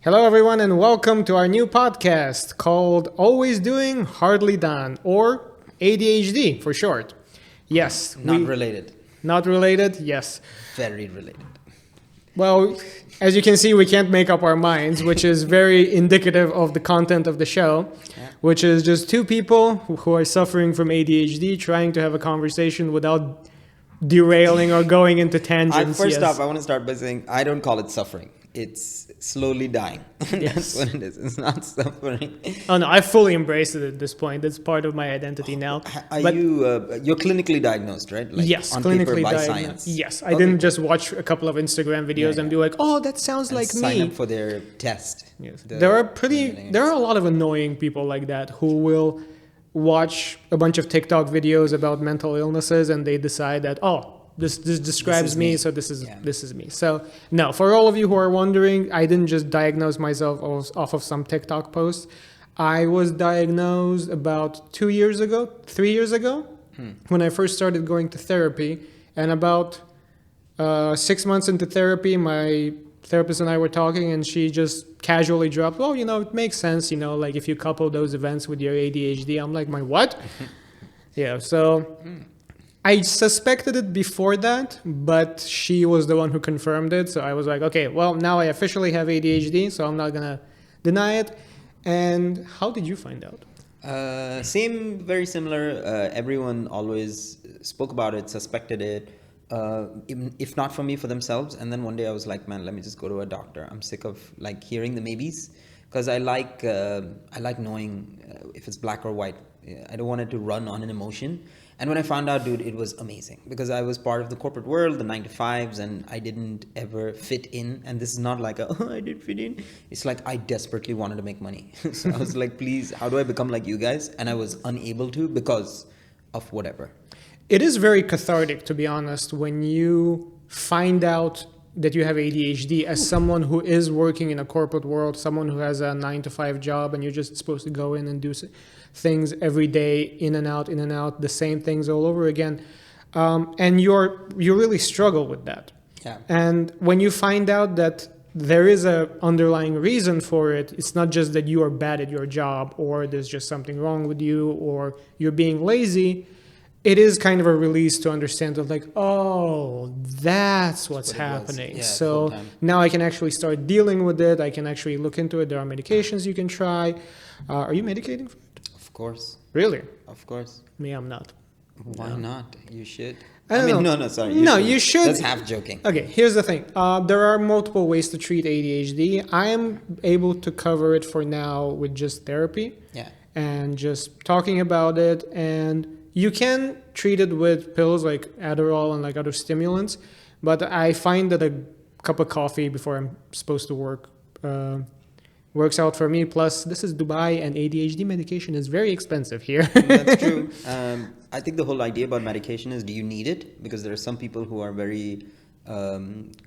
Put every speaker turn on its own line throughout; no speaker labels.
Hello, everyone, and welcome to our new podcast called Always Doing, Hardly Done, or ADHD for short. Yes.
Not related.
Not related? Yes.
Very related.
Well, as you can see, we can't make up our minds, which is very indicative of the content of the show, which is just two people who are suffering from ADHD trying to have a conversation without derailing or going into tangents.
First off, I want to start by saying I don't call it suffering. It's slowly dying. That's what it is. It's not suffering.
Oh no, I fully embraced it at this point. It's part of my identity now.
You're clinically diagnosed, right? Like
yes,
on
clinically
paper by
diagnosed.
Science.
Yes, I didn't just watch a couple of Instagram videos and be like, "Oh, that sounds like me."
Sign up for their test.
Yes. There are a lot of annoying people like that who will watch a bunch of TikTok videos about mental illnesses and they decide that, oh, this describes me, so this is me. So no, for all of you who are wondering, I didn't just diagnose myself off of some TikTok post. I was diagnosed about 3 years ago, when I first started going to therapy. And about 6 months into therapy, my therapist and I were talking, and she just casually dropped, "Well, it makes sense, like if you couple those events with your ADHD." I'm like, "My what?" Yeah, so I suspected it before that, but she was the one who confirmed it. So I was like, okay, well, now I officially have ADHD, so I'm not going to deny it. And how did you find out?
Very similar. Everyone always spoke about it, suspected it, if not for me, for themselves. And then one day I was like, man, let me just go to a doctor. I'm sick of hearing the maybes, because I like knowing if it's black or white. I don't want it to run on an emotion. And when I found out, dude, it was amazing, because I was part of the corporate world, the 9 to 5s, and I didn't ever fit in. And this is not like I did fit in. It's like I desperately wanted to make money. So I was like, please, how do I become like you guys? And I was unable to because of whatever.
It is very cathartic, to be honest, when you find out that you have ADHD as someone who is working in a corporate world, someone who has a 9 to 5 job, and you're just supposed to go in and do things every day, in and out, the same things all over again. And you really struggle with that.
Yeah.
And when you find out that there is a underlying reason for it, it's not just that you are bad at your job, or there's just something wrong with you, or you're being lazy. It is kind of a release to understand that, like, oh, that's what's happening.
Yeah,
so now I can actually start dealing with it. I can actually look into it. There are medications you can try. Are you medicating for it?
Of course.
Really?
Of course.
Me, I'm not.
Why not? You should.
Sorry. You should.
That's half joking.
Okay, here's the thing. There are multiple ways to treat ADHD. I am able to cover it for now with just therapy.
Yeah.
And just talking about it. And you can treat it with pills like Adderall and other stimulants, but I find that a cup of coffee before I'm supposed to work works out for me. Plus, this is Dubai, and ADHD medication is very expensive here.
That's true. I think the whole idea about medication is, do you need it? Because there are some people who are very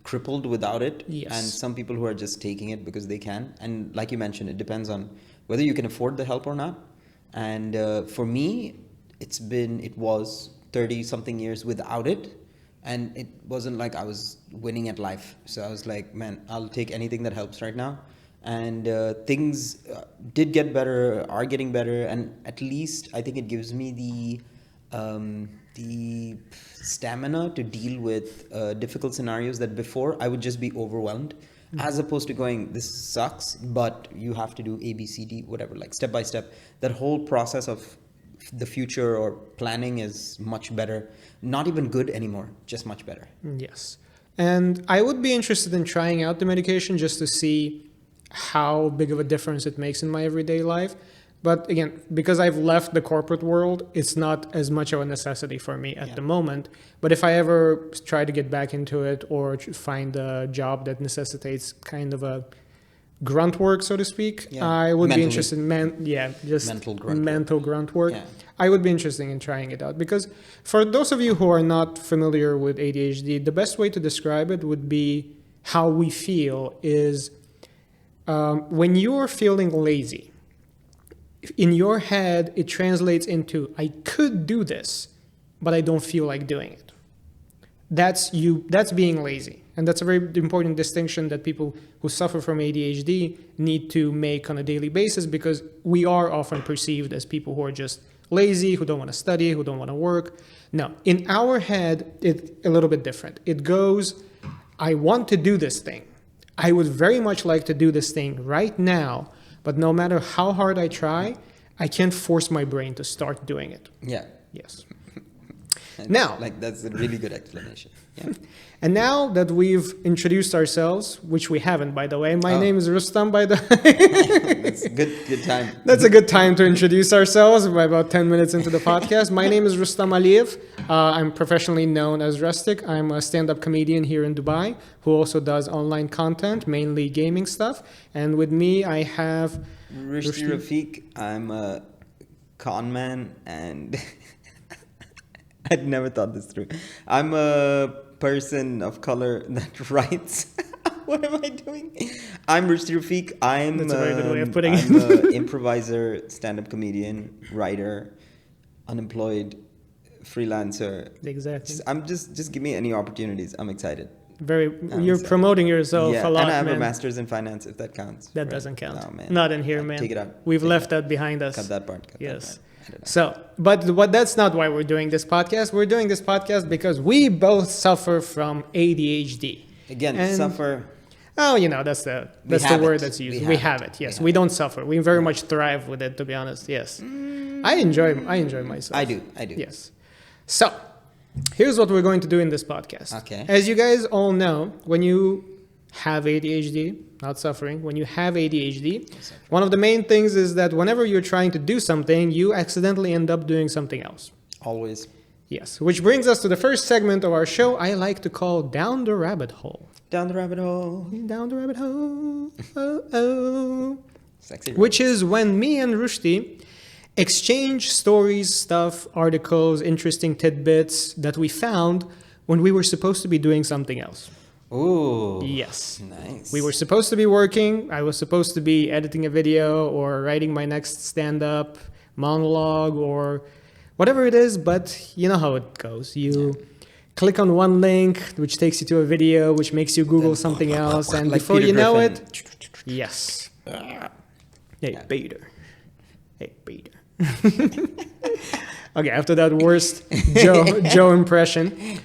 crippled without it,
yes,
and some people who are just taking it because they can. And like you mentioned, it depends on whether you can afford the help or not. And for me, it was 30 something years without it, and it wasn't like I was winning at life. So I was like, man, I'll take anything that helps right now. And things did get better, are getting better, and at least I think it gives me the stamina to deal with difficult scenarios that before I would just be overwhelmed, as opposed to going, this sucks, but you have to do A, B, C, D, whatever, like step by step. That whole process of the future or planning is much better. Not even good anymore, just much better.
Yes. And I would be interested in trying out the medication just to see how big of a difference it makes in my everyday life. But again, because I've left the corporate world, it's not as much of a necessity for me at the moment. But if I ever try to get back into it, or find a job that necessitates kind of a grunt work, so to speak, I would be interested in mental grunt work. Yeah. I would be interested in trying it out, because for those of you who are not familiar with ADHD, the best way to describe it would be how we feel is when you're feeling lazy, in your head, it translates into, I could do this, but I don't feel like doing it. That's being lazy. And that's a very important distinction that people who suffer from ADHD need to make on a daily basis, because we are often perceived as people who are just lazy, who don't want to study, who don't want to work. No, in our head, it's a little bit different. It goes, I want to do this thing. I would very much like to do this thing right now, but no matter how hard I try, I can't force my brain to start doing it.
Yeah.
Yes.
Now, like, that's a really good explanation. Yeah.
And now that we've introduced ourselves, which we haven't, by the way, my name is Rustam, by the way.
That's a good time.
That's a good time to introduce ourselves. By about 10 minutes into the podcast. My name is Rustam Aliyev. I'm professionally known as Rustic. I'm a stand-up comedian here in Dubai who also does online content, mainly gaming stuff. And with me, I have
Rushdi Rafeek. I'm a con man, and I'd never thought this through. I'm a person of color that writes. What am I doing? I'm Rusdi Rafeek.
That's a very good way of putting
I'm
it.
an improviser, stand-up comedian, writer, unemployed, freelancer.
Exactly.
I'm just give me any opportunities. I'm excited.
You're promoting yourself
Yeah,
a lot,
and I have
man.
a master's in finance, if that counts.
That
right?
doesn't count.
No, man.
Not in here, man.
Take it out.
We've
Take
left
it
that behind us.
Cut that part. Cut
Yes.
That part. I don't know.
So, but that's not why we're doing this podcast. We're doing this podcast because we both suffer from ADHD.
Again,
And-
suffer.
Oh, that's the
have
word
it.
that's used.
We
We
have
have
it.
it. Yes,
We
we
have
don't suffer. We very much thrive with it, to be honest. Yes, I enjoy myself.
I do.
Yes. So, here's what we're going to do in this podcast.
Okay.
As you guys all know, when you have ADHD, not suffering, when you have ADHD, one of the main things is that whenever you're trying to do something, you accidentally end up doing something else.
Always.
Yes, which brings us to the first segment of our show I like to call Down the Rabbit Hole.
Down the rabbit hole.
Down the rabbit hole. Oh, oh.
Sexy.
Which is when me and Rushdi exchange stories, stuff, articles, interesting tidbits that we found when we were supposed to be doing something else.
Ooh.
Yes.
Nice.
We were supposed to be working. I was supposed to be editing a video or writing my next stand-up monologue or whatever it is, but you know how it goes. You click on one link, which takes you to a video, which makes you Google something else, and
Like
before
Peter
you know
Griffin.
it, yes. Hey, Peter. Hey, Peter. Okay, after that worst Joe impression,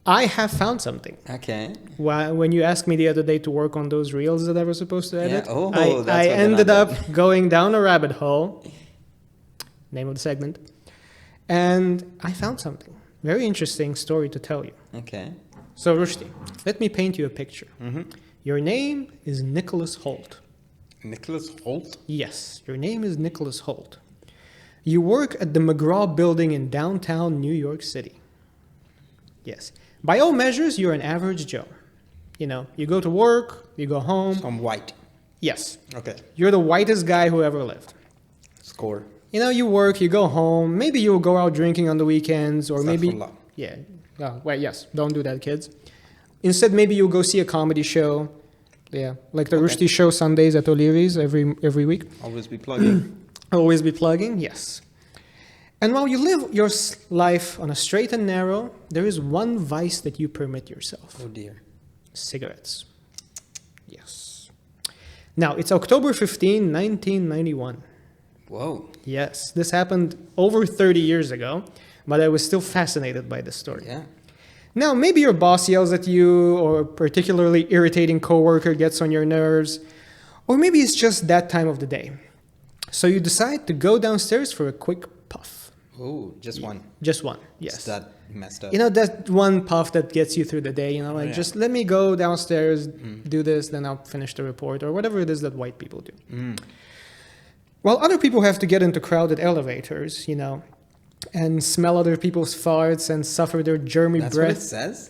I have found something.
Okay.
When you asked me the other day to work on those reels that I was supposed to edit,
Yeah. Oh,
I
that's what they're
ended
not
up going down a rabbit hole, name of the segment, and I found something. Very interesting story to tell you.
Okay.
So, Rushdi, let me paint you a picture.
Mm-hmm.
Your name is Nicholas Holt.
Nicholas Holt.
Yes, your name is Nicholas Holt. You work at the McGraw building in downtown New York City. Yes. By all measures, you're an average Joe. You go to work, you go home.
I'm white.
Yes.
Okay.
You're the whitest guy who ever lived.
Score.
You work, you go home. Maybe you'll go out drinking on the weekends, or maybe...
Astaghfirullah.
Yeah. Well, yes. Don't do that, kids. Instead, maybe you'll go see a comedy show. Yeah. Like the Rushdi show Sundays at O'Leary's every week.
Always be plugging.
Always be plugging, yes. And while you live your life on a straight and narrow, there is one vice that you permit yourself.
Oh dear.
Cigarettes. Yes. Now, it's October 15, 1991.
Whoa.
Yes, this happened over 30 years ago, but I was still fascinated by this story.
Yeah.
Now, maybe your boss yells at you, or a particularly irritating coworker gets on your nerves, or maybe it's just that time of the day. So you decide to go downstairs for a quick puff.
Oh, just one.
Just one, yes.
Is that messed up?
That one puff that gets you through the day, just let me go downstairs, do this, then I'll finish the report, or whatever it is that white people do. While other people have to get into crowded elevators, and smell other people's farts and suffer their germy
That's
breath.
what it says?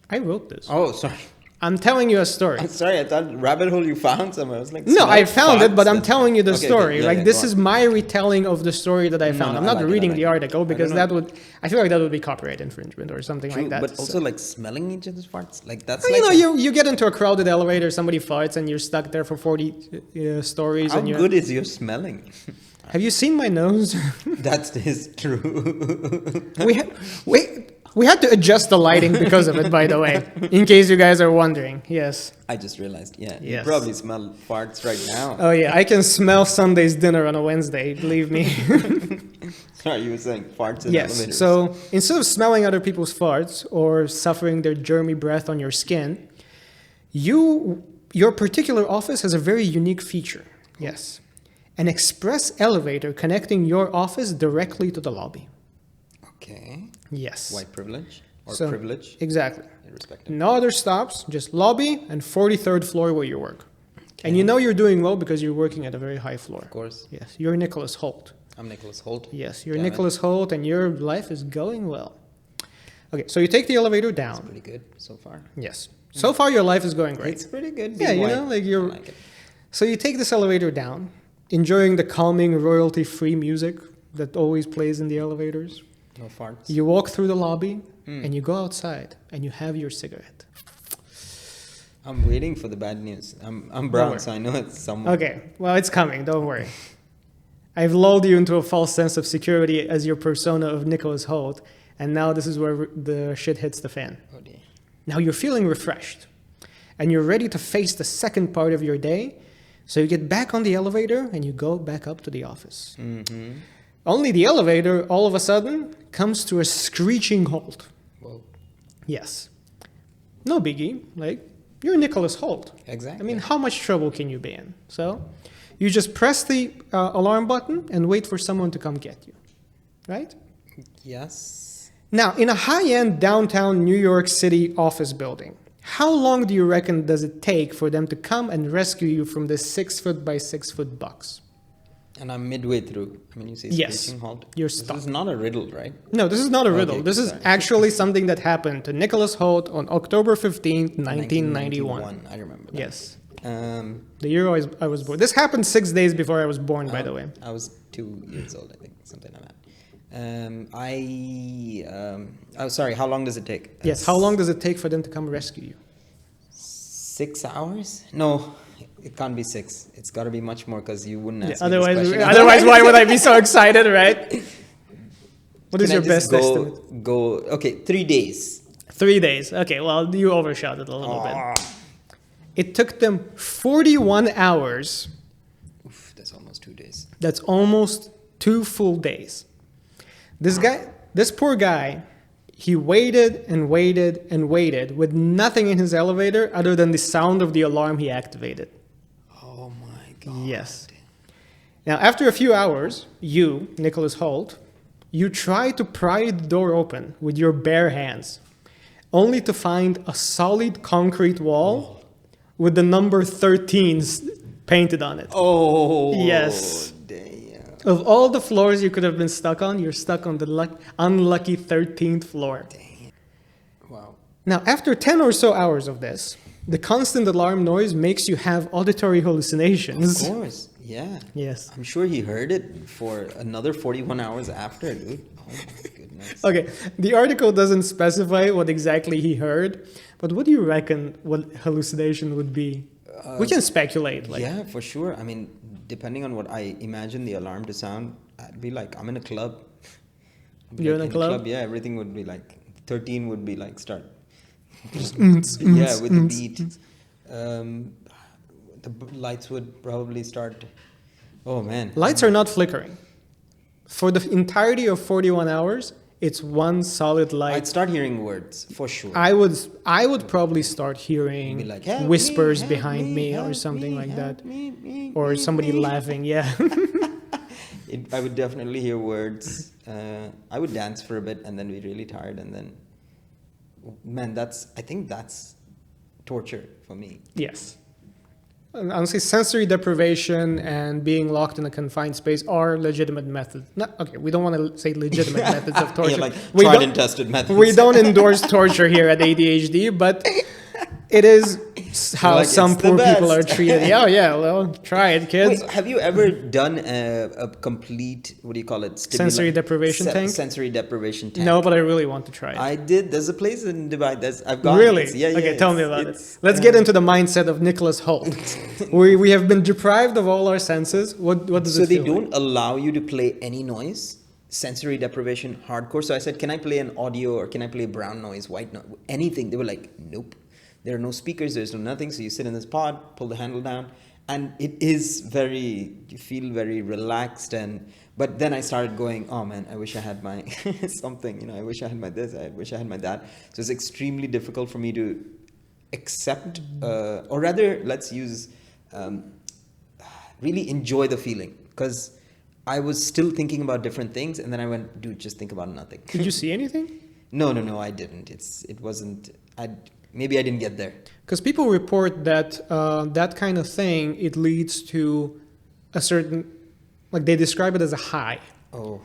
I wrote this.
Oh, sorry.
I'm telling you a story.
I'm sorry, I thought rabbit hole you found somewhere. I was like,
No, I found it, but I'm
farts.
telling you the
Okay,
story.
okay, yeah,
This
go
is
on.
my retelling of the story that I found.
no,
I'm
I
not
like it, I
reading
like
the
it.
article because
don't know.
I feel like that would be copyright infringement or something
True,
like that.
but
So-
also like smelling each other's farts. Like that's
you
like
know, you get into a crowded elevator, somebody farts, and you're stuck there for 40 stories.
how
and you're,
good is your smelling?
Have you seen my nose?
That is true.
Wait, We had to adjust the lighting because of it, by the way, in case you guys are wondering. Yes.
I just realized, yeah. You
Yes.
probably smell farts right now.
Oh yeah, I can smell Sunday's dinner on a Wednesday, believe me.
Sorry, you were saying farts in
Yes.
elevators.
So instead of smelling other people's farts or suffering their germy breath on your skin, your particular office has a very unique feature. Yes. An express elevator connecting your office directly to the lobby.
Okay.
Yes.
White privilege or
So-
privilege?
Exactly.
Irrespective.
No other stops, just lobby and 43rd floor where you work. And you know you're doing well because you're working at a very high floor.
Of course.
Yes, you're Nicholas Holt.
I'm Nicholas Holt.
Yes, you're
Damn it.
Nicholas Holt and your life is going well. Okay, so you take the elevator down.
Pretty good so far.
Yes. So far your life is going great.
It's pretty good.
Yeah,
being
you
white.
know, like
I
you're...
like it.
So you take this elevator down, enjoying the calming royalty-free music that always plays in the elevators.
No farts.
You walk through the lobby and you go outside and you have your cigarette.
I'm waiting for the bad news. I'm brown,
worry.
so I know it's somewhere.
Okay, well, it's coming, don't worry. I've lulled you into a false sense of security as your persona of Nicholas Holt, and now this is where the shit hits the fan.
Oh dear.
Now you're feeling refreshed, and you're ready to face the second part of your day, so you get back on the elevator and you go back up to the office.
Mm-hmm.
Only the elevator, all of a sudden, comes to a screeching halt.
Whoa.
Yes. No biggie, like, you're Nicholas Holt.
Exactly.
I mean, how much trouble can you be in? So, you just press the alarm button and wait for someone to come get you, right?
Yes.
Now, in a high-end downtown New York City office building, how long do you reckon does it take for them to come and rescue you from this 6 foot by 6 foot box?
And I'm midway through. I mean, you say
Yes.
screeching halt.
You're
This
stuck.
is not a riddle, right?
No, this is not a riddle.
Okay,
This is
sorry.
actually something that happened to Nicholas Holt on October 15th, 1991.
I remember that.
Yes,
Um,
the year I was born. This happened 6 days before I was born, by the way.
I was 2 years old, I think, something like that. Oh, sorry. How long does it take?
Yes, how long does it take for them to come rescue you?
6 hours? No, it can't be 6. It's got to be much more because you wouldn't ask me
Otherwise,
this question.
otherwise, why would I be so excited, right? What is
Can I
your best
just
estimate?
Okay, 3 days.
3 days. Okay, well, you overshot it a little bit.
Ah.
It took them 41 hours.
Oof, that's almost 2 days.
That's almost 2 full days. This poor guy, he waited and waited and waited with nothing in his elevator other than the sound of the alarm he activated.
Oh my God.
Yes. Now, after a few hours, you, Nicholas Holt, you try to pry the door open with your bare hands, only to find a solid concrete wall with the number 13 painted on it.
Oh.
Yes.
Damn.
Of all the floors you could have been stuck on, you're stuck on the unlucky 13th floor.
Wow.
Now, after 10 or so hours of this, the constant alarm noise makes you have auditory hallucinations.
Of course. Yeah.
Yes.
I'm sure he heard it for another 41 hours after, dude. Oh my goodness.
Okay, the article doesn't specify what exactly he heard, but what do you reckon what hallucination would be? We can speculate. Like,
Yeah, for sure. I mean, depending on what I imagine the alarm to sound, I'd be like, I'm in a club. I'd be
You're
like,
in a club?
Yeah, everything would be like, 13 would be like, start.
Just
Yeah, with the beat. Lights would probably start. Oh, man.
Lights are not flickering. For the entirety of 41 hours, it's one solid
I'd
light.
start hearing words, for sure.
I would probably start hearing
Be like, "Help
whispers
me, help
behind me, or
help
something
me,
like
help
that.
me,
Or
me,
somebody
me."
laughing, yeah.
I would definitely hear words. I would dance for a bit and then be really tired and then, man, I think that's torture for me.
Yes. And honestly, sensory deprivation and being locked in a confined space are legitimate methods. Okay, we don't want to say legitimate methods of torture.
Yeah, like
We
tried
don't-
and tested methods.
We don't endorse torture here at ADHD, but it is how
Like,
some
it's the
poor people are
best.
treated. Yeah, yeah, well, try it, kids.
Wait, have you ever done a complete, what do you call it?
Sensory deprivation tank?
Sensory deprivation tank.
No, but I really want to try it.
I did. There's a place in Dubai. I've gone.
Really?
Yeah, yeah.
Okay, tell me about it.
it's-
Let's get into the mindset of Nicholas Holt. we have been deprived of all our senses. What does
So
it
they
feel like?
don't allow you to play any noise. sensory deprivation, hardcore. So I said, can I play an audio or can I play brown noise, white noise, anything? They were like, nope. There are no speakers, there's no nothing. So you sit in this pod, pull the handle down, and it is very, you feel very relaxed. But then I started going, oh man, I wish I had my something, you know, I wish I had my this, I wish I had my that. So it's extremely difficult for me to accept, or rather, let's use, really enjoy the feeling. Because I was still thinking about different things, and then I went, dude, just think about nothing.
Did you see anything?
No, I didn't. Maybe I didn't get there.
Because people report that that kind of thing, it leads to a certain, like they describe it as a high.
Oh,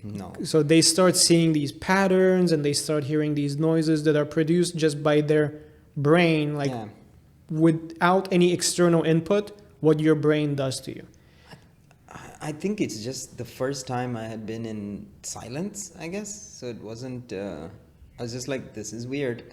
no.
So they start seeing these patterns and they start hearing these noises that are produced just by their brain, like without any external input, what your brain does to you.
I think it's just the first time I had been in silence, I guess. So it wasn't... I was just like, this is weird.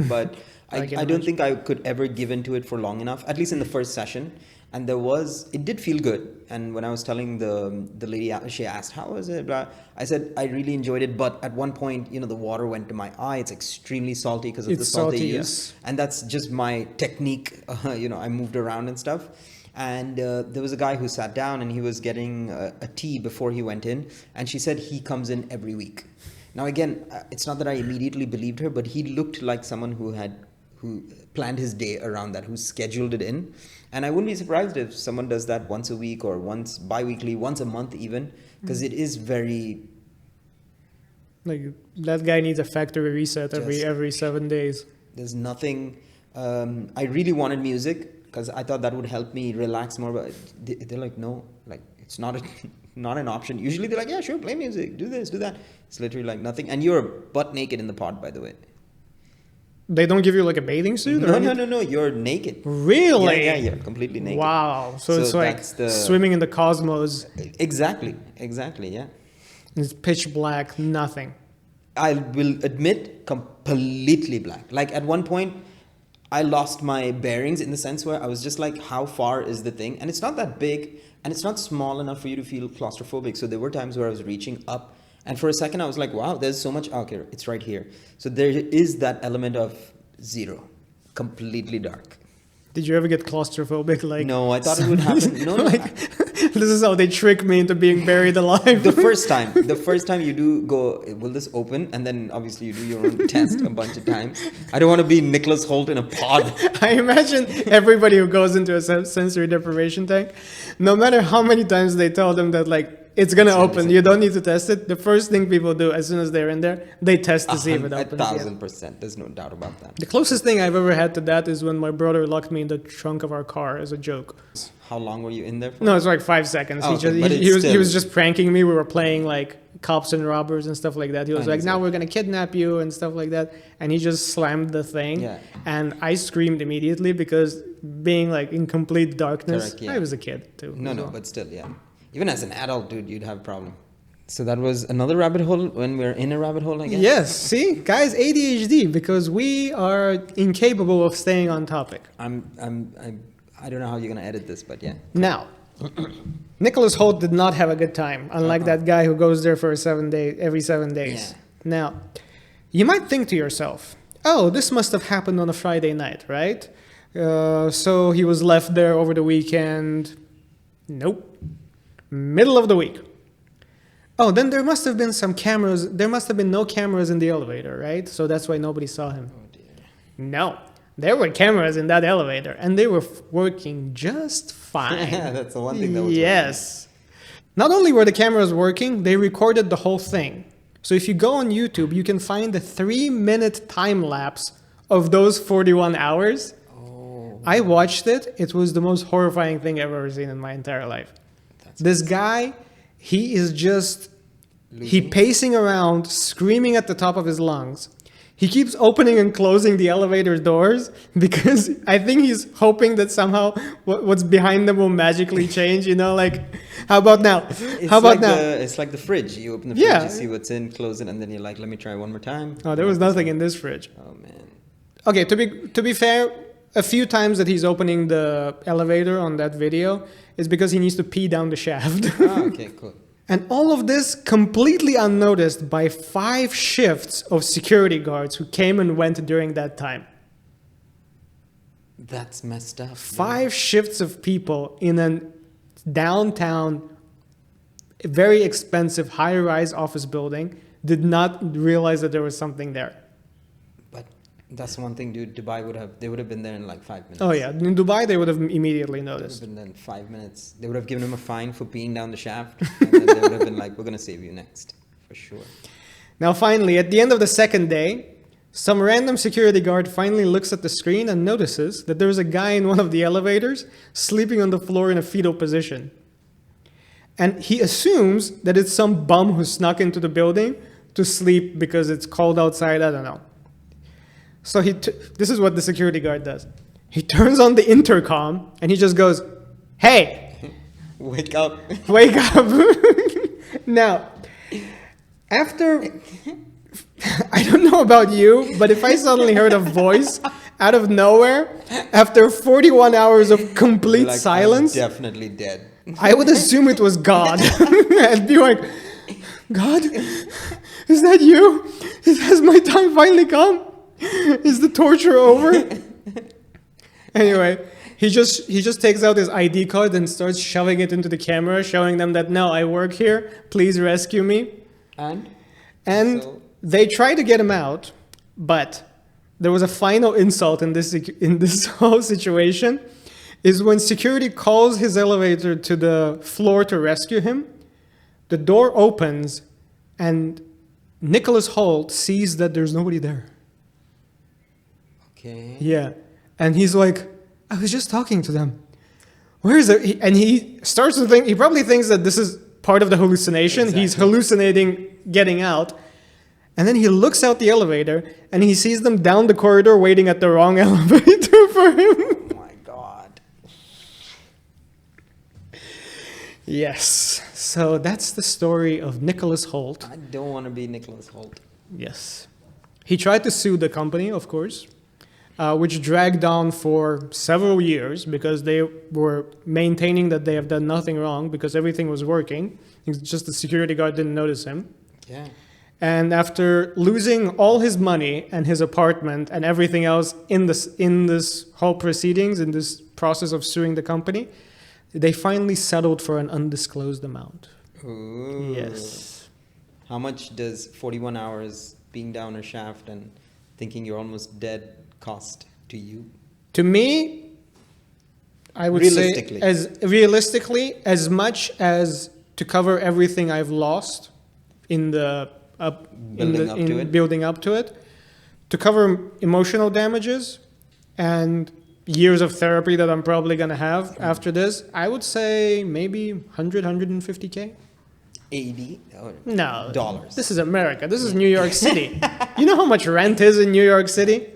But I don't think I could ever give into it for long enough, at least in the first session. And it did feel good. And when I was telling the lady, she asked, how was it? I said, I really enjoyed it. But at one point, you know, the water went to my eye. It's extremely salty because of the salt they use.
Yes.
And that's just my technique. You know, I moved around and stuff. And there was a guy who sat down and he was getting a tea before he went in. And she said he comes in every week. Now, again, it's not that I immediately believed her, but he looked like someone who planned his day around that, who scheduled it in. And I wouldn't be surprised if someone does that once a week or once bi-weekly, once a month even, because it is very...
Like, that guy needs a factory reset every 7 days.
There's nothing... I really wanted music, because I thought that would help me relax more, but they're like, no, like, it's not an option. Usually they're like, yeah, sure, play music, do this, do that. It's literally like nothing. And you're butt naked in the pod, by the way.
They don't give you like a bathing suit?
No. You're naked.
Really?
Yeah, you're completely naked.
Wow. So it's like swimming in the cosmos.
Exactly, yeah.
It's pitch black, nothing.
I will admit, completely black. Like at one point, I lost my bearings in the sense where I was just like, how far is the thing? And it's not that big, and it's not small enough for you to feel claustrophobic. So there were times where I was reaching up, and for a second I was like, wow, there's so much. Okay, it's right here. So there is that element of zero, completely dark.
Did you ever get claustrophobic? Like,
no, I thought it would happen. No,
this is how they trick me into being buried alive.
The first time you do go, will this open? And then obviously you do your own test a bunch of times. I don't want to be Nicholas Holt in a pod.
I imagine everybody who goes into a sensory deprivation tank, no matter how many times they tell them that like, it's going to open, you don't need to test it. The first thing people do as soon as they're in there, they test to see if it opens.
1,000%. There's no doubt about that.
The closest thing I've ever had to that is when my brother locked me in the trunk of our car as a joke.
How long were you in there for?
No, it's like 5 seconds.
Oh,
he was just pranking me. We were playing like cops and robbers and stuff like that. He was like, now we're going to kidnap you and stuff like that. And he just slammed the thing. Yeah. And I screamed immediately because being like in complete darkness, I was a kid too.
No, but still, yeah. Even as an adult, dude, you'd have a problem. So that was another rabbit hole when we're in a rabbit hole, I guess?
Yes. See, guys, ADHD, because we are incapable of staying on topic.
I don't know how you're going to edit this, but yeah.
Now, Nicholas Holt did not have a good time, unlike that guy who goes there for every 7 days. Yeah. Now, you might think to yourself, oh, this must have happened on a Friday night, right? So he was left there over the weekend. Nope. Middle of the week. Oh, then there must have been some cameras. There must have been no cameras in the elevator, right? So that's why nobody saw him.
Oh, dear.
No. There were cameras in that elevator, and they were working just fine.
Yeah, that's the one thing that was
Yes. Working. Not only were the cameras working, they recorded the whole thing. So if you go on YouTube, you can find a 3-minute time lapse of those 41 hours.
Oh.
I watched it. It was the most horrifying thing I've ever seen in my entire life. This guy, he is just, he pacing around, screaming at the top of his lungs. He keeps opening and closing the elevator doors because I think he's hoping that somehow what's behind them will magically change, you know, like, how about now?
It's like the fridge. You open the fridge, you see what's in, close it, and then you're like, let me try one more time.
Oh, there was nothing in this fridge.
Oh, man.
Okay, to be fair, a few times that he's opening the elevator on that video is because he needs to pee down the shaft.
Oh, okay, cool.
And all of this completely unnoticed by 5 shifts of security guards who came and went during that time.
That's messed up.
5 shifts of people in a downtown, very expensive high-rise office building did not realize that there was something there.
But that's one thing, dude. They would have been there in like 5 minutes.
Oh yeah, in Dubai they would have immediately
They would
noticed.
have been there in 5 minutes. They would have given him a fine for peeing down the shaft. And then they would have been like, we're going to save you next. For sure.
Now finally, at the end of the second day, some random security guard finally looks at the screen and notices that there's a guy in one of the elevators sleeping on the floor in a fetal position. And he assumes that it's some bum who snuck into the building to sleep because it's cold outside, I don't know. So this is what the security guard does. He turns on the intercom and he just goes, "Hey,
Wake up.
wake up." Now, after, I don't know about you, but if I suddenly heard a voice out of nowhere after 41 hours of complete
Like,
silence,
I'm definitely dead.
I would assume it was God. I'd be like, "God, is that you? Has my time finally come? Is the torture over?" Anyway, he just takes out his ID card and starts shoving it into the camera, showing them that, "No, I work here. Please rescue me." And
So-
they try to get him out, but there was a final insult in this whole situation. Is when security calls his elevator to the floor to rescue him, the door opens and Nicholas Holt sees that there's nobody there.
Okay.
Yeah. And he's like, "I was just talking to them. Where is it?" And he starts to think, he probably thinks that this is part of the hallucination.
Exactly.
He's hallucinating getting out. And then he looks out the elevator and he sees them down the corridor waiting at the wrong elevator for him.
Oh my God.
Yes. So that's the story of Nicholas Holt.
I don't want to be Nicholas Holt.
Yes. He tried to sue the company, of course, which dragged on for several years because they were maintaining that they have done nothing wrong because everything was working. It's just the security guard didn't notice him.
Yeah.
And after losing all his money and his apartment and everything else in this whole proceedings, in this process of suing the company, they finally settled for an undisclosed amount.
Ooh.
Yes.
How much does 41 hours being down a shaft and thinking you're almost dead cost to you?
To me, I would say realistically, as much as to cover everything I've lost in building up to it, to cover emotional damages and years of therapy that I'm probably going to have after this, I would say maybe 100, 150K.
80 or
No.
dollars.
This is America. This is New York City. You know how much rent is in New York City?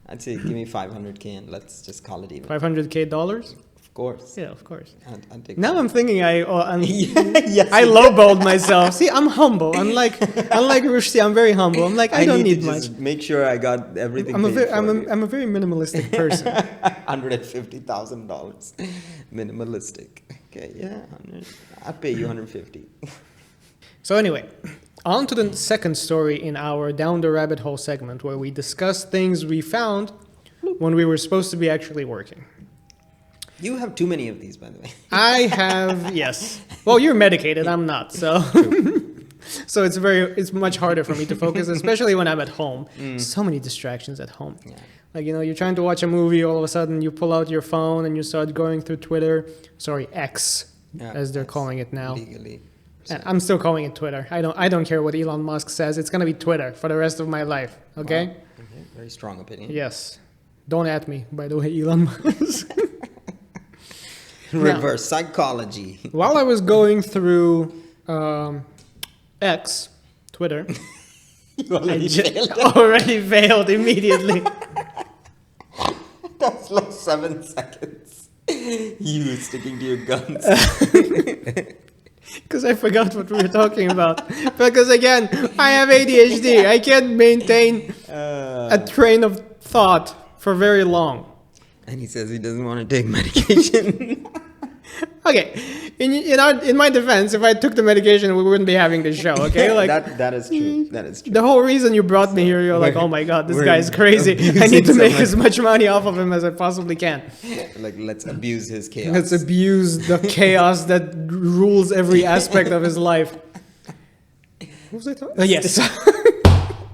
I'd say give me 500K and let's just call it even.
$500K dollars?
Of course.
Yeah, of course.
I'd take
Now I'm thinking I
Yes,
I lowballed myself. See, I'm humble. Unlike Rushdi, I'm very humble. I'm like, I don't need
to
much.
just make sure I got everything
I'm a
paid
very,
for
I'm a very minimalistic person.
$150,000. Minimalistic. Okay, yeah. I'll pay you 150.
So anyway, on to the second story in our Down the Rabbit Hole segment, where we discuss things we found when we were supposed to be actually working.
You have too many of these, by the way.
I have, yes. Well, you're medicated. I'm not, so so it's much harder for me to focus, especially when I'm at home. So many distractions at home.
Yeah.
Like, you're trying to watch a movie, all of a sudden you pull out your phone and you start going through Twitter. Sorry, X, as they're calling it now.
Legally.
And I'm still calling it Twitter. I don't care what Elon Musk says. It's gonna be Twitter for the rest of my life. Okay?
Wow. Okay. Very strong opinion.
Yes. Don't at me, by the way, Elon Musk.
Reverse psychology.
While I was going through X, Twitter,
You already failed.
already failed immediately.
That's like 7 seconds. You sticking to your guns.
Because I forgot what we were talking about. Because again, I have ADHD. I can't maintain a train of thought for very long.
And he says he doesn't want to take medication.
Okay, in my defense, if I took the medication, we wouldn't be having this show. Okay, like
that is true. That is true.
the whole reason you brought me here, you're like, oh my god, this guy's crazy. I need to make as much money off of him as I possibly can.
Like, let's abuse his chaos.
Let's abuse the chaos that rules every aspect of his life. What was I talking? Yes.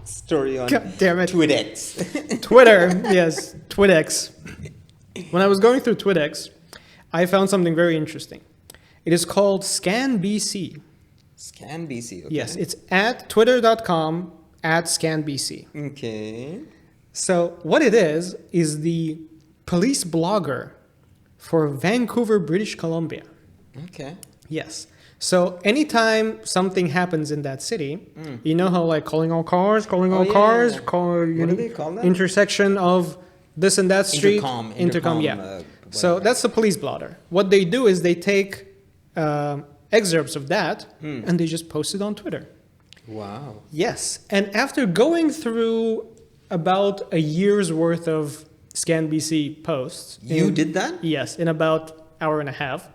Story on
God damn it.
TwitX.
Twitter, yes, TwitX. When I was going through TwitX, I found something very interesting. It is called ScanBC.
ScanBC, okay.
Yes, it's at twitter.com @ScanBC.
Okay.
So what it is the police blogger for Vancouver, British Columbia.
Okay.
Yes. So anytime something happens in that city, you know how like calling all cars,
yeah. What do they call that?
intersection of this and that street, intercom, yeah. So that's the police blotter. What they do is they take excerpts of that and they just post it on Twitter.
Wow.
Yes, and after going through about a year's worth of ScanBC posts,
You did that?
yes, in about hour and a half.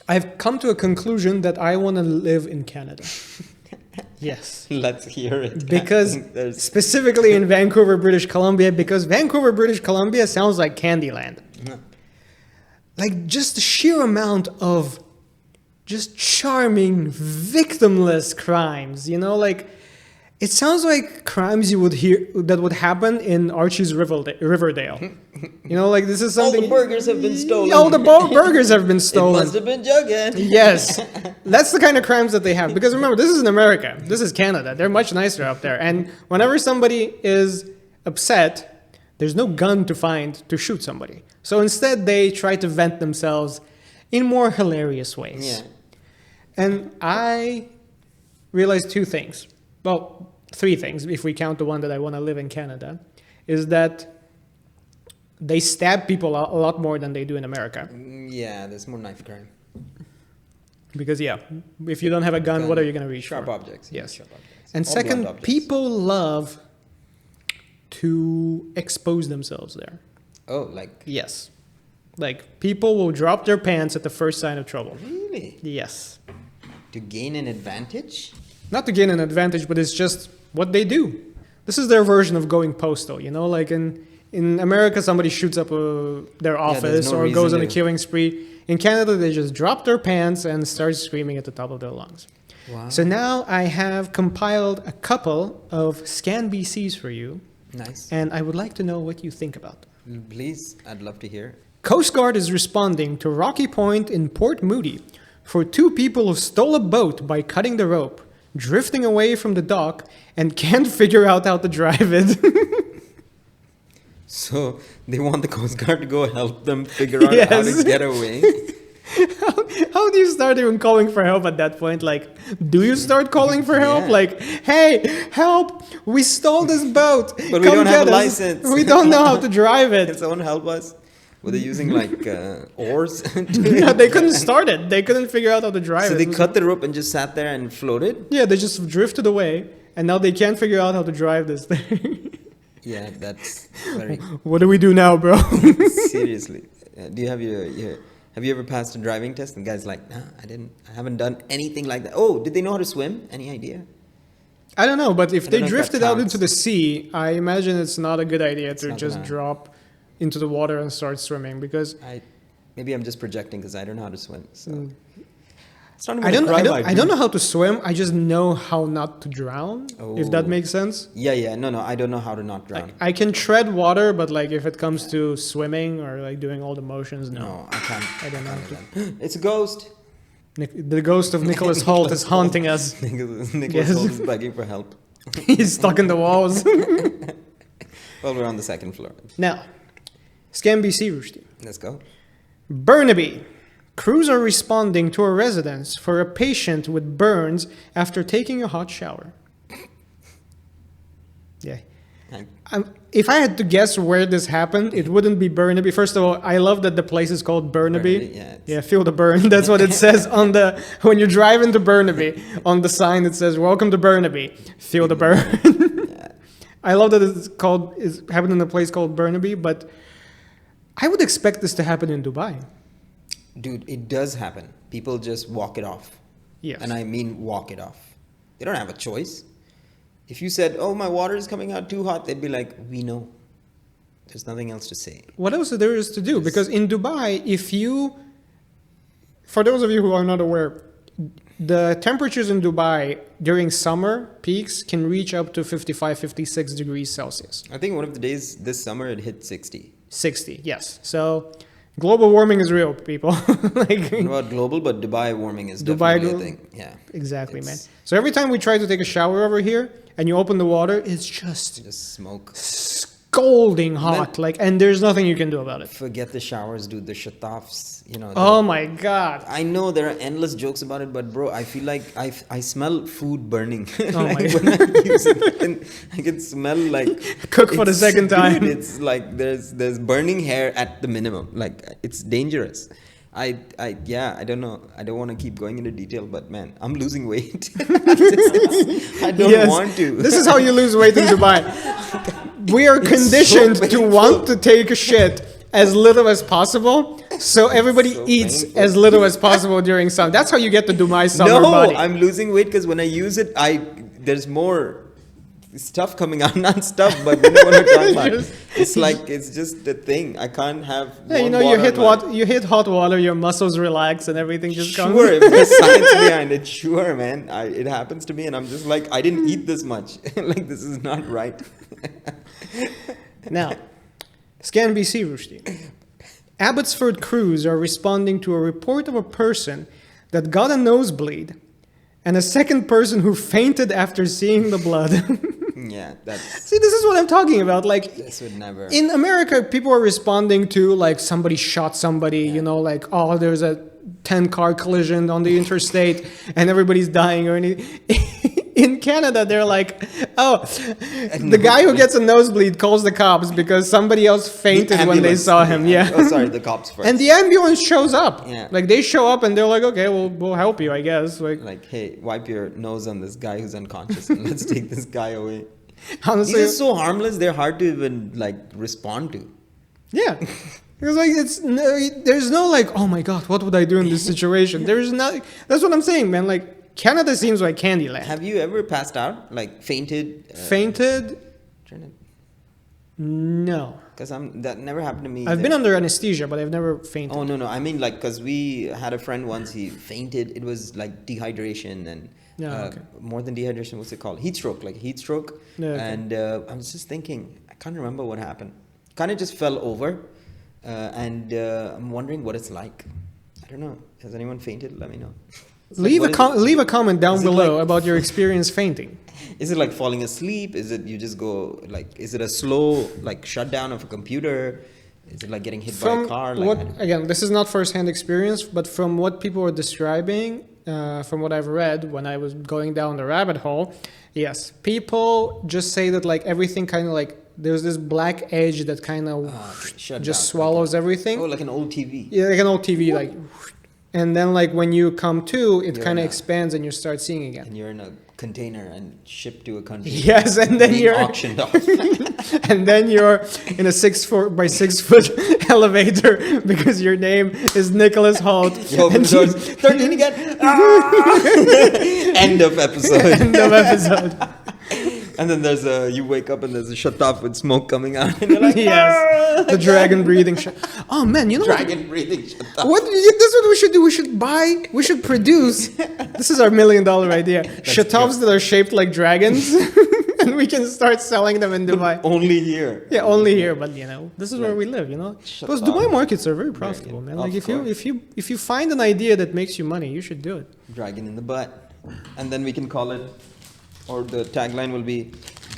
I've come to a conclusion that I want to live in Canada. Yes.
Let's hear it.
Because specifically in Vancouver, British Columbia, because Vancouver, British Columbia sounds like Candyland. Like just the sheer amount of just charming, victimless crimes, you know, like it sounds like crimes you would hear that would happen in Archie's Riverdale. You know, like this is something.
All the burgers have been stolen.
All the burgers have been stolen.
It must have been Jughead.
Yes, that's the kind of crimes that they have. Because remember, this is in America. This is Canada. They're much nicer up there. And whenever somebody is upset, there's no gun to find to shoot somebody. So instead, they try to vent themselves in more hilarious ways.
Yeah.
And I realized two things. Well, three things, if we count the one that I want to live in Canada, is that they stab people a lot more than they do in America.
Yeah, there's more knife crime.
Because, yeah, if you don't have a gun, what are you going to reach
Sharp
for?
objects.
Yes.
Sharp objects.
And
All
second,
blunt objects.
people love to expose themselves there.
Oh, like...
Yes. Like, people will drop their pants at the first sign of trouble.
Really?
Yes.
To gain an advantage?
Not to gain an advantage, but it's just what they do. This is their version of going postal, you know? Like in America, somebody shoots up their office
no
or goes on a
reason to-
killing spree. In Canada, they just drop their pants and start screaming at the top of their lungs.
Wow.
So now I have compiled a couple of ScanBCs for you,
Nice.
and I would like to know what you think about them.
Please, I'd love to hear.
Coast Guard is responding to Rocky Point in Port Moody for two people who stole a boat by cutting the rope, drifting away from the dock, and can't figure out how to drive it.
So they want the Coast Guard to go help them figure out how
Yes.
to get away.
How do you start even calling for help at that point? Like, do you start calling for help?
Yeah.
Like, hey, help! We stole this boat.
But we don't have a license.
We don't know how to drive
Can
it.
someone help us? Were they using like oars?
No, they couldn't start it. They couldn't figure out how to drive
So
it.
they
It was-
cut the rope and just sat there and floated?
Yeah, they just drifted away, and now they can't figure out how to drive this thing.
Yeah, that's very
What do we do now, bro?
seriously. Do you have have you ever passed a driving test? And the guy's like, nah, I haven't done anything like that. Oh, did they know how to swim? Any idea?
I don't know, but if
I
they
don't know if that
drifted out
counts.
into the sea, I imagine it's not a good idea to
not
just
gonna-
drop into the water and start swimming because
Maybe I'm just projecting because I don't know how to swim. So it's not
I
even a crime
I don't know how to swim. I just know how not to drown. If that
Oh.
makes sense.
Yeah. No, I don't know how to not drown.
I can tread water, but like if it comes to swimming or like doing all the motions, no.
No, I can't.
I don't know how to.
It's a ghost.
The ghost of Nicholas Holt is haunting us.
Nicholas
Yes.
Holt is begging for help.
He's stuck in the walls.
Well, we're on the second floor.
Now, ScanBC, Rushdi.
Let's go.
Burnaby. Crews are responding to a residence for a patient with burns after taking a hot shower. Yeah. If I had to guess where this happened, it wouldn't be Burnaby. First of all, I love that the place is called Burnaby.
Yeah,
Yeah, feel the burn. That's what it says on the when you drive into Burnaby. On the sign it says "Welcome to Burnaby." Feel the burn. I love that it's happened in a place called Burnaby, but I would expect this to happen in Dubai.
Dude, it does happen. People just walk it off.
Yes.
And I mean walk it off. They don't have a choice. If you said, oh, my water is coming out too hot, they'd be like, we know. There's nothing else to say.
What else there is to do? Because in Dubai, for those of you who are not aware, the temperatures in Dubai during summer peaks can reach up to 55, 56 degrees Celsius.
I think one of the days this summer it hit 60.
60, yes. So global warming is real, people.
Like, not about global, but Dubai warming is definitely a thing. Yeah.
Exactly, man. So every time we try to take a shower over here and you open the water, it's just
smoke.
Scalding hot, and there's nothing you can do about it.
Forget the showers, dude. The shatafs,
Oh my God.
I know there are endless jokes about it, but bro, I feel like I smell food burning.
Oh my God.
When I use it, I can smell like
cook for the second time.
Dude, it's like there's burning hair at the minimum. Like it's dangerous. I don't know. I don't want to keep going into detail, but man, I'm losing weight. I don't want to.
This is how you lose weight in Dubai. We are conditioned to want to take a shit as little as possible, so everybody eats as little as possible during summer. That's how you get the Dubai summer body.
No, I'm losing weight because when I use it, there's more stuff coming out, not stuff, but we know what I'm talking about. It's just the thing. I can't have.
You hit hot water, your muscles relax, and everything just comes.
Sure, if there's science behind it, sure, man. It happens to me, and I'm just like, I didn't eat this much. Like this is not right.
Now, ScanBC, Rushdi. Abbotsford crews are responding to a report of a person that got a nosebleed and a second person who fainted after seeing the blood.
Yeah,
See, this is what I'm talking about. Like,
this would never.
In America, people are responding to like somebody shot somebody, like, oh, there's a 10-car collision on the interstate and everybody's dying or anything. In Canada, they're like, oh, the guy who gets a nosebleed calls the cops because somebody else fainted when they saw him. Yeah.
Oh, sorry, the cops first.
And the ambulance shows up.
Yeah.
Like, they show up and they're like, okay, we'll help you, I guess.
Like, hey, wipe your nose on this guy who's unconscious and let's take this guy away.
Honestly,
these are so harmless, they're hard to even, respond to.
Yeah. Because, there's no, oh my God, what would I do in this situation? There's not, that's what I'm saying, man. Like, Canada seems like Candyland.
Have you ever passed out? Fainted?
Fainted? No.
Because that never happened to me.
I've been under anesthesia, but I've never fainted.
Oh, no. I mean, because we had a friend once, he fainted. It was dehydration and more than dehydration, what's it called? Heat stroke. Yeah, okay. And I was just thinking, I can't remember what happened. Kind of just fell over. And I'm wondering what it's like. I don't know. Has anyone fainted? Let me know.
Leave a comment down below about your experience fainting.
Is it like falling asleep? Is it you just go is it a slow shutdown of a computer? Is it like getting hit by a car?
Again, this is not first-hand experience, but from what people are describing, from what I've read when I was going down the rabbit hole, yes, people just say that everything kind of there's this black edge that kind of just swallows everything.
Oh, like an old TV.
Yeah, like an old TV, and then when you come to, it kind of expands and you start seeing again.
And you're in a container and shipped to a country.
Yes, and then you're
auctioned off.
And then you're in a 6 foot by 6 foot elevator because your name is Nicholas Holt.
And 13 again. End of episode.
End of episode.
And then you wake up and there's a shataf with smoke coming out. And you're like,
yes, the dragon breathing Oh man, you know
dragon breathing shataf.
This is what we should do. We should produce. This is our $1 million idea. Shatafs that are shaped like dragons. And we can start selling them in Dubai.
Only here.
Yeah, only here. But this is where we live. Because Dubai markets are very profitable, man. If you find an idea that makes you money, you should do it.
Dragon in the butt, and then we can call it. Or the tagline will be,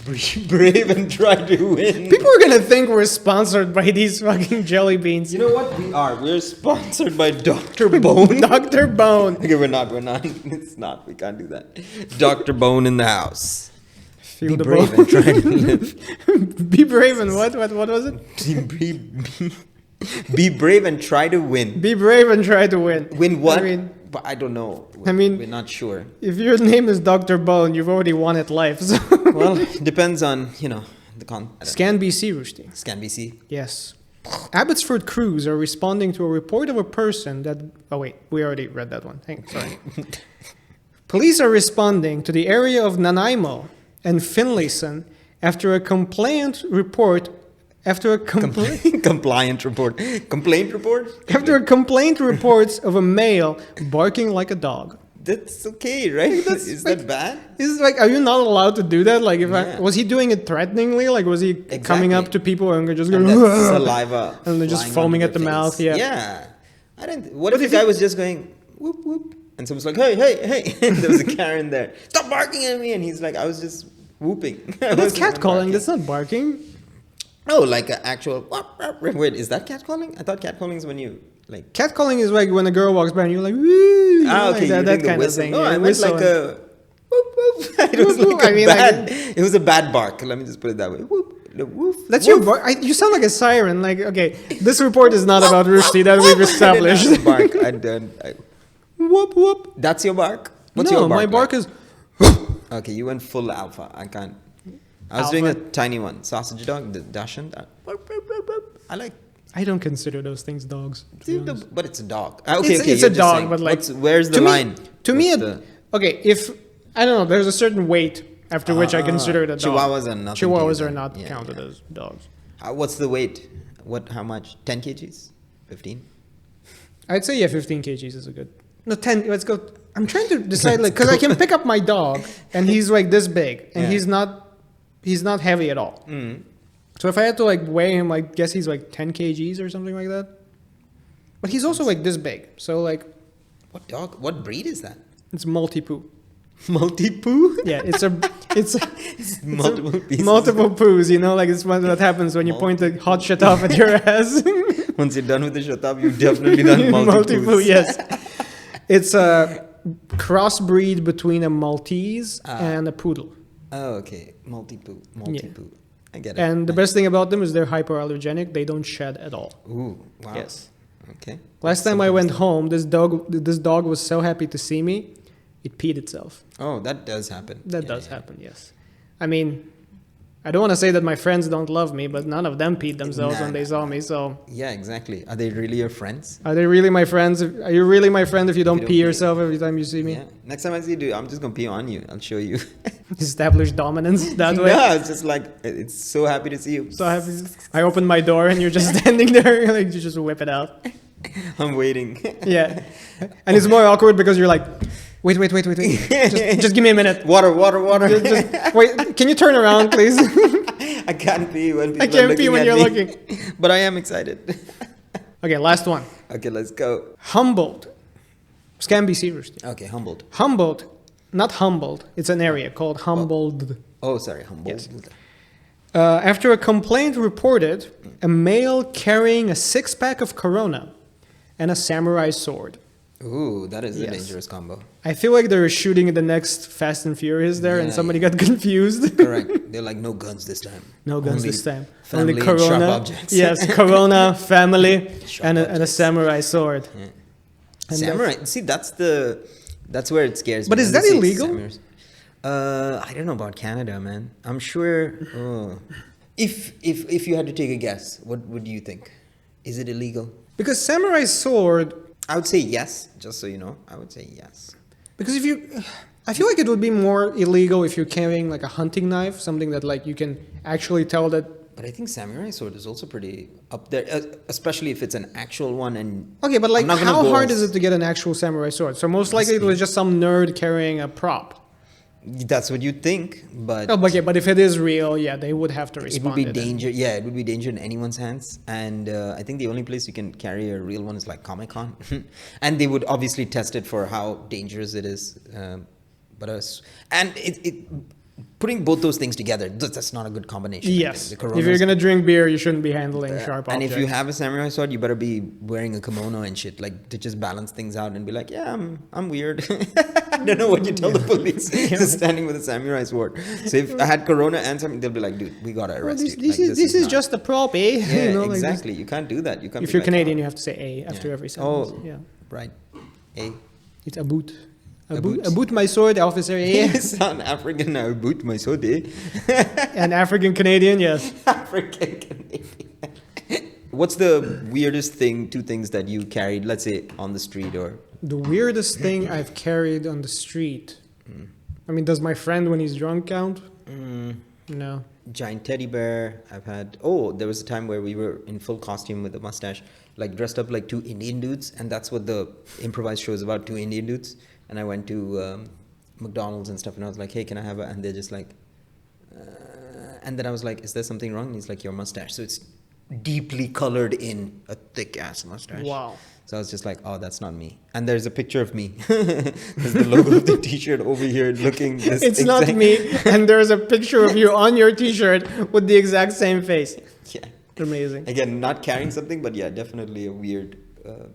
be brave and try to win.
People are going to think we're sponsored by these fucking jelly beans.
You know what? We are. We're sponsored by Dr. Bone.
Dr. Bone.
Okay, we're not. It's not. We can't do that. Dr. Bone in the house.
Feel
be brave and try to live.
Be brave and what? What was it?
Be brave and try to win.
Be brave and try to win.
Win what? But I don't know. We're not sure.
If your name is Dr. Bone, you've already won at life. So.
Well, it depends on, the
ScanBC, Rushdi.
ScanBC?
Yes. Abbotsford crews are responding to a report of a person that... Oh, wait. We already read that one. Sorry. Police are responding to the area of Nanaimo and Finlayson after a complaint report... After a
complaint report. Complaint report?
After a complaint reports of a male barking like a dog.
That's okay, right? Is that bad?
Is like, are you not allowed to do that? Like, was he doing it threateningly? Like, was he coming up to people and just going
saliva
and they're just foaming at the mouth? Yeah.
Yeah. I don't. What if the guy was just going whoop whoop, and someone's like, hey, and there was a Karen there, stop barking at me, and he's like, I was just whooping.
That's catcalling. That's not barking.
Oh, like an actual. Wait, is that catcalling? I thought catcalling is when you like.
Catcalling is like when a girl walks by and you're like, woo.
Okay,
like that kind of thing.
No, I meant like a whoop whoop. It was like a bad. It was a bad bark. Let me just put it that way. Whoop. Woof,
that's
woof.
your bark. You sound like a siren. Like, okay, this report is not about Rushdi that we've established.
I didn't bark.
Whoop whoop.
That's your bark. What's
no,
your bark?
My bark is.
Okay, you went full alpha. I can't. I was doing a tiny one. Sausage dog, the Dachshund.
I don't consider those things dogs.
But it's a dog.
It's a dog, saying, but like,
where's the line?
Okay, if I don't know, there's a certain weight after which I consider it a dog.
Chihuahuas
are not counted as dogs.
What's the weight? How much? 10 kgs? 15?
I'd say 15 kgs is a good. No, 10. Let's go. I'm trying to decide, like, because I can pick up my dog and he's like this big and he's not heavy at all.
Mm.
So if I had to like weigh him, I guess he's like 10 kgs or something like that. But he's also like this big. So like,
what dog? What breed is that?
It's multi-poo.
Multi-poo?
Yeah, it's
multiple pieces.
Multiple poos, you know, like it's what happens when you point the hot shit off at your ass.
Once you're done with the shut up, you've definitely done multi-poo.
Yes. It's a crossbreed between a Maltese and a poodle.
Oh, okay. Multi-poo. Yeah. I get it.
And the best thing about them is they're hypoallergenic. They don't shed at all.
Ooh, wow.
Yes.
Okay.
Last time I went home, this dog was so happy to see me, it peed itself.
Oh, that does happen.
That does happen, yes. I mean, I don't want to say that my friends don't love me, but none of them peed themselves when they saw me, so...
Yeah, exactly. Are they really your friends?
Are they really my friends? Are you really my friend if you don't pee yourself every time you see me?
Yeah. Next time I see you, I'm just going to pee on you. I'll show you.
Establish dominance that way?
Yeah, it's just like, it's so happy to see you.
So happy. I open my door and you're just standing there, like you just whip it out.
I'm waiting.
Yeah. And it's more awkward because you're like... Wait. Just give me a minute.
Water.
Just, wait, can you turn around, please?
I can't pee when people
I can't pee when you're looking.
But I am excited.
Okay, last one.
Okay, let's go.
Humboldt. ScanBC, Rustam.
Okay, Humboldt.
Humboldt. Not Humboldt. It's an area called Humboldt.
Oh, sorry, Humboldt.
Yes. After a complaint reported a male carrying a 6-pack of Corona and a samurai sword.
Ooh, that is a dangerous combo.
I feel like they were shooting the next Fast and Furious there, and somebody got confused.
Correct. They're like, no guns this time.
No guns this time.
Only Corona. And sharp objects.
Yes, Corona, family, and a samurai sword.
Yeah. And samurai. See, that's where it scares me.
But is that illegal?
I don't know about Canada, man. I'm sure. If you had to take a guess, what would you think? Is it illegal?
Because samurai sword.
I would say yes, just so you know. I would say yes.
Because I feel like it would be more illegal if you're carrying like a hunting knife, something that like you can actually tell that.
But I think samurai sword is also pretty up there, especially if it's an actual one. And
okay, but like how hard is it to get an actual samurai sword? So most likely it was just some nerd carrying a prop.
That's what you think, but...
Oh, but if it is real, yeah, they would have to respond.
It would be danger. Yeah, it would be danger in anyone's hands. And I think the only place you can carry a real one is like Comic-Con. And they would obviously test it for how dangerous it is. Putting both those things together, that's not a good combination.
Yes. If you're going to drink beer, you shouldn't be handling sharp objects.
And if you have a samurai sword, you better be wearing a kimono and shit, like to just balance things out and be like, yeah, I'm weird. I don't know what you tell the police. Just standing with a samurai sword. So if I had Corona and something, they'll be like, dude, we got to arrest you.
This is just a prop, eh?
Yeah, you know, exactly. You can't do that. You can't.
If you're Canadian, you have to say A after every sentence.
Oh, yeah. Right. A.
It's a boot. A boot my sword, officer.
You sound African now. Boot my sword, eh?
And African Canadian, yes.
African Canadian. What's the weirdest thing, two things that you carried, let's say, on the street or?
The weirdest thing I've carried on the street. I mean, does my friend when he's drunk count? No.
Giant teddy bear. I've had. Oh, there was a time where we were in full costume with a mustache, like dressed up like two Indian dudes, and that's what the improvised show is about, two Indian dudes. And I went to McDonald's and stuff, and I was like, "Hey, can I have a?" And they're just like, and then I was like, "Is there something wrong?" And he's like, "Your mustache." So it's deeply colored in a thick ass mustache.
Wow.
So I was just like, "Oh, that's not me." And there's a picture of me. There's the logo of the T-shirt over here, looking. This
It's not me, and there's a picture of you on your T-shirt with the exact same face.
Yeah.
Amazing.
Again, not carrying something, but yeah, definitely a weird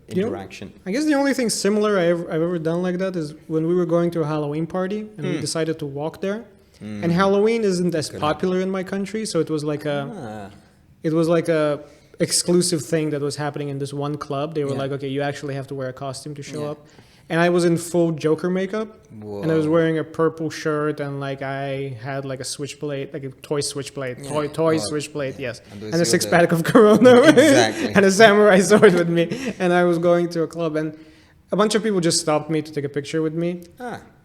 interaction.
I guess the only thing similar I've ever done like that is when we were going to a Halloween party and we decided to walk there. And Halloween isn't as popular in my country, so it was like a exclusive thing that was happening in this one club. They were like, okay, you actually have to wear a costume to show up. And I was in full Joker makeup.
Whoa.
And I was wearing a purple shirt, and like I had like a switchblade, like a toy switchblade, toy switchblade, yes. And a six-pack of Corona.
Exactly.
And a samurai sword with me. And I was going to a club, and a bunch of people just stopped me to take a picture with me.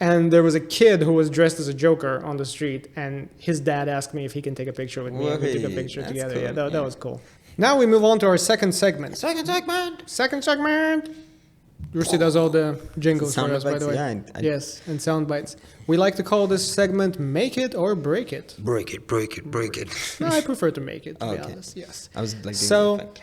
And there was a kid who was dressed as a Joker on the street, and his dad asked me if he can take a picture with me. And we took a picture together. Cool. Yeah, that was cool. Now we move on to our second segment. Second segment. Rusty does all the jingles for us, by the way.
Yeah,
yes, and sound bites. We like to call this segment "Make It or Break It."
Break it.
No, I prefer to make it, to be honest. Yes.
I was like,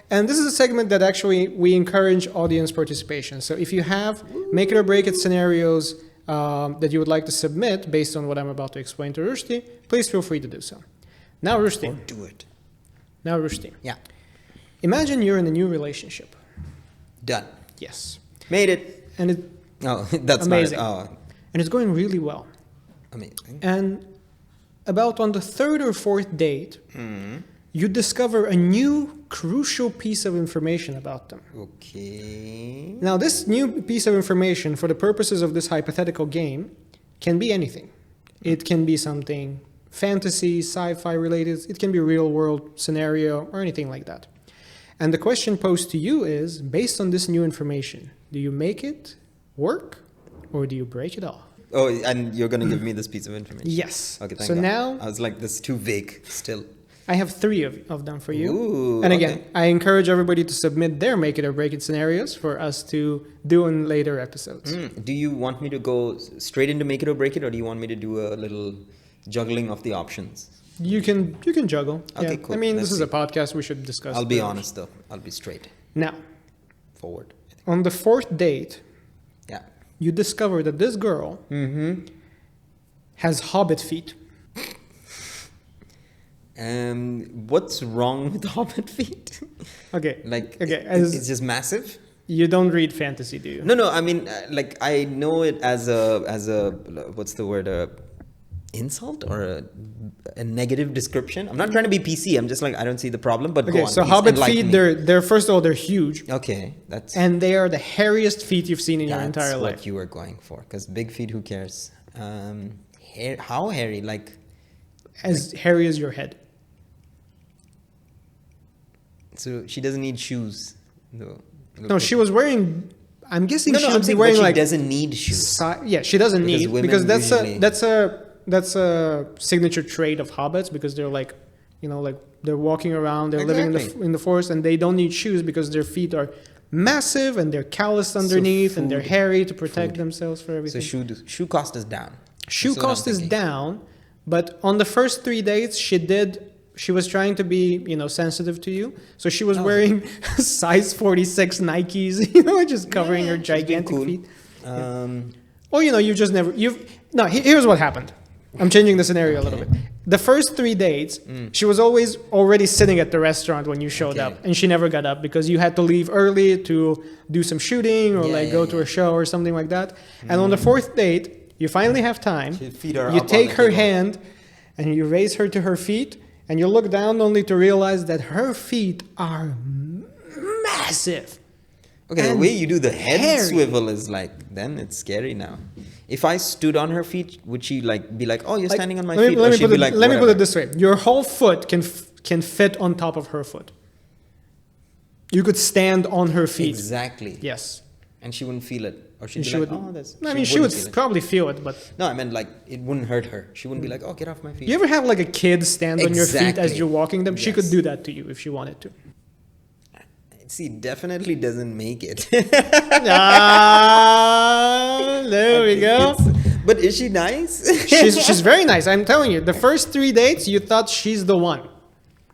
and this is a segment that actually we encourage audience participation. So if you have make it or break it scenarios that you would like to submit based on what I'm about to explain to Rusty, please feel free to do so. Now, Rusty.
Don't do it.
Now, Rusty.
Yeah.
Imagine you're in a new relationship.
Done.
Yes.
Made it.
And it.
Oh, that's
amazing.
Not it. Oh.
And it's going really well.
Amazing.
And about on the third or fourth date, you discover a new crucial piece of information about them.
Okay.
Now, this new piece of information, for the purposes of this hypothetical game, can be anything. It can be something fantasy, sci-fi related. It can be a real world scenario or anything like that. And the question posed to you is, based on this new information, do you make it work or do you break it off?
Oh, and you're going to give me this piece of information?
Yes.
Okay, thank
so
God.
Now
I was like, this is too vague still.
I have 3 of them for you.
Ooh,
and again, I encourage everybody to submit their make it or break it scenarios for us to do in later episodes.
Do you want me to go straight into make it or break it, or do you want me to do a little juggling of the options?
You can juggle.
Okay,
yeah.
cool.
I mean,
Let's
this is
see.
a podcast. We should discuss.
I'll be honest though. I'll be straight.
Now,
Forward.
on the 4th date,
Yeah.
you discover that this girl has hobbit feet.
What's wrong with hobbit feet?
Okay.
Like,
okay.
it's just massive.
You don't read fantasy, do you?
No. I mean, like, I know it as a what's the word? Insult or a negative description. I'm not trying to be PC. I'm just like, I don't see the problem. But
okay,
go on.
so
Please
hobbit
enlighten
feet,
me.
they're first of all they're huge.
Okay, that's
And they are the hairiest feet you've seen in your entire
that's
life.
what you were going for. Because big feet, who cares? How hairy? Like
As hairy as your head.
So she doesn't need shoes.
No, she was wearing. I'm guessing she
I'm
would be
saying,
wearing
but she
like.
doesn't need shoes.
Yeah, she doesn't
Because
need
women
because
usually-
that's a signature trait of hobbits because they're like, like they're walking around, they're living
Exactly.
in the forest, and they don't need shoes because their feet are massive and they're calloused underneath and they're
food-
hairy to protect themselves for
So
everything.
shoe cost is down.
Shoe
That's what I'm
cost is
thinking.
down, but on the first 3 dates, she was trying to be, sensitive to you. So she was wearing size 46 Nikes, just covering her
she's being
gigantic
cool.
feet. Here's what happened. I'm changing the scenario a little bit. The first 3 dates, she was always already sitting at the restaurant when you showed
Okay.
up, and she never got up because you had to leave early to do some shooting or go to a show or something like that. And on the 4th date, you finally have time.
Her feet are
You
up on
take
the
her
table.
hand and you raise her to her feet, and you look down only to realize that her feet are massive.
Okay, the
and
way you do the head
hairy.
swivel is like, then it's scary now. If I stood on her feet, would she be like, oh, you're standing on my feet? Or she'd be like,
let me put
whatever.
it this way: your whole foot can fit on top of her foot. You could stand on her feet.
Exactly.
Yes.
And she wouldn't feel it. Or she'd
And
be
she
like,
would,
oh, that's...
I mean, she would probably feel it, but...
No, I meant like, it wouldn't hurt her. She wouldn't be like, oh, get off my feet.
You ever have like a kid stand on your feet as
Exactly.
you're walking them? She
Yes.
could do that to you if she wanted to.
See, definitely doesn't make it.
There we go.
But is she nice?
She's very nice. I'm telling you, the first 3 dates, you thought she's the one.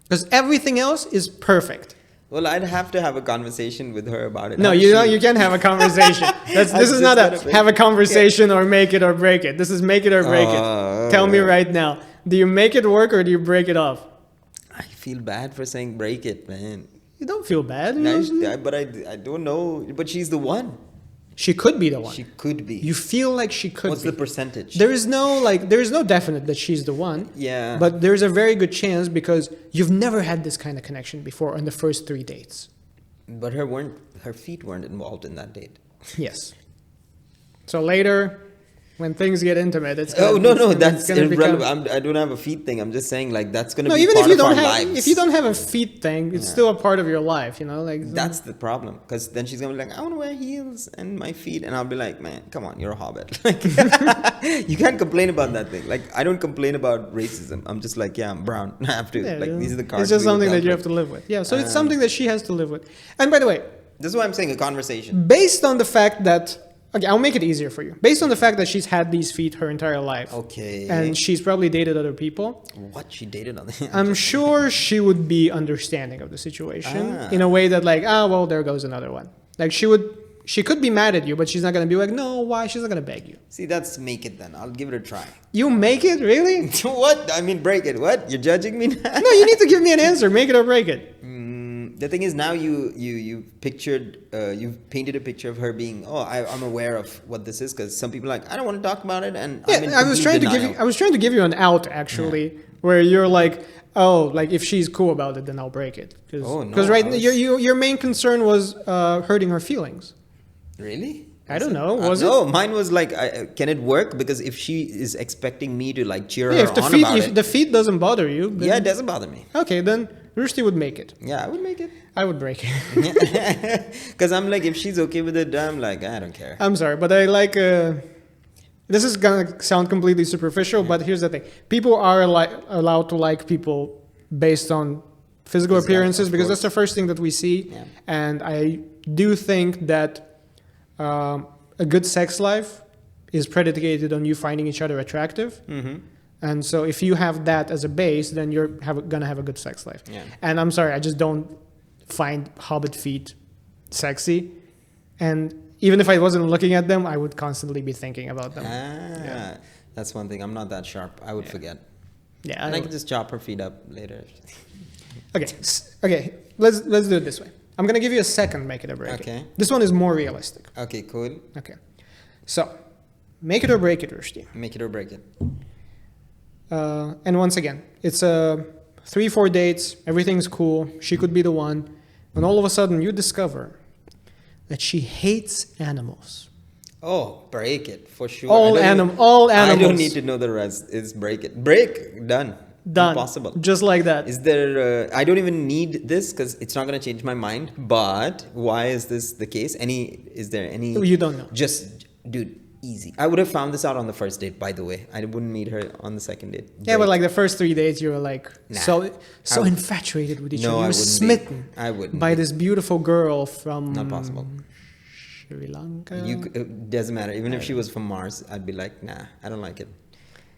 Because everything else is perfect.
Well, I'd have to have a conversation with her about it.
No, you can't have a conversation. This is not a have a conversation or make it or break it. This is make it or break it. Tell me right now. Do you make it work or do you break it off?
I feel bad for saying break it, man.
You don't feel bad.
But I don't know. But she's the one.
She could be the one.
She could be.
You feel like she could
What's
be.
the percentage?
There is no definite that she's the one.
Yeah.
But there's a very good chance because you've never had this kind of connection before on the first 3 dates.
But her feet weren't involved in that date.
Yes. So later, when things get intimate, it's
that's irrelevant. I don't have a feet thing. I'm just saying like that's gonna be
even
part
if you
of our
don't have
lives.
if you don't have a feet thing, it's still a part of your life. You know, like
That's the problem, because then she's gonna be like, I want to wear heels and my feet, and I'll be like, man, come on, you're a hobbit. Like, you can't complain about that thing. Like, I don't complain about racism. I'm just like, yeah, I'm brown. I have to. These are the cards.
It's just something that you have to live with. Yeah, so it's something that she has to live with. And by the way,
this is why I'm saying a conversation.
based on the fact that. Okay, I'll make it easier for you. Based on the fact that she's had these feet her entire life.
Okay.
And she's probably dated other people.
What she dated on the
I'm sure she would be understanding of the situation in a way that like, well, there goes another one. Like she could be mad at you, but she's not going to be like, no, why? She's not going to beg you.
See, that's make it then. I'll give it a try.
You make it? Really?
What? I mean, break it. What? You're judging me now?
No, you need to give me an answer. Make it or break it.
The thing is, now you pictured, you've painted a picture of her being, I'm aware of what this is, because some people are like, I don't want to talk about it, and I'm in
I was trying to give you an out actually, where you're like, like if she's cool about it, then I'll break it. Because your main concern was hurting her feelings.
Really?
I don't know. Was it?
No, mine was like, can it work? Because if she is expecting me to like cheer her
if
on about it,
the feet doesn't bother you, then,
it doesn't bother me.
Okay, then Rushdi would make it.
Yeah, I would make it.
I would break it.
Because I'm like, if she's okay with it, I'm like, I don't care.
I'm sorry, but I like. This is gonna sound completely superficial, but here's the thing: people are allowed to like people based on physical appearances because that's the first thing that we see.
Yeah.
And I do think that a good sex life is predicated on you finding each other attractive.
Mm-hmm.
And so if you have that as a base, then you're gonna have a good sex life.
Yeah.
And I'm sorry, I just don't find hobbit feet sexy. And even if I wasn't looking at them, I would constantly be thinking about them.
That's one thing. I'm not that sharp. I would forget.
Yeah.
And I can just chop her feet up later.
Okay. Let's do it this way. I'm gonna give you a second make it or break it.
Okay.
This one is more realistic.
Okay, cool.
Okay. So, make it or break it, Rushdi.
Make it or break it.
And once again, it's 3-4 dates, everything's cool, she could be the one, and all of a sudden you discover that she hates animals.
Oh, break it, for sure.
All animals.
I don't need to know the rest. It's break it. Break, done.
Done.
Impossible.
Just like that.
Is there, I don't even need this because it's not going to change my mind, but why is this the case? Is there any?
You don't know.
Just, dude, easy. I would have found this out on the first date, by the way. I wouldn't meet her on the second date.
Yeah, but like the first 3 dates, you were like so infatuated with each other. You were smitten by this beautiful girl from
not possible.
Sri Lanka.
It doesn't matter. Even if she was from Mars, I'd be like, nah, I don't like it.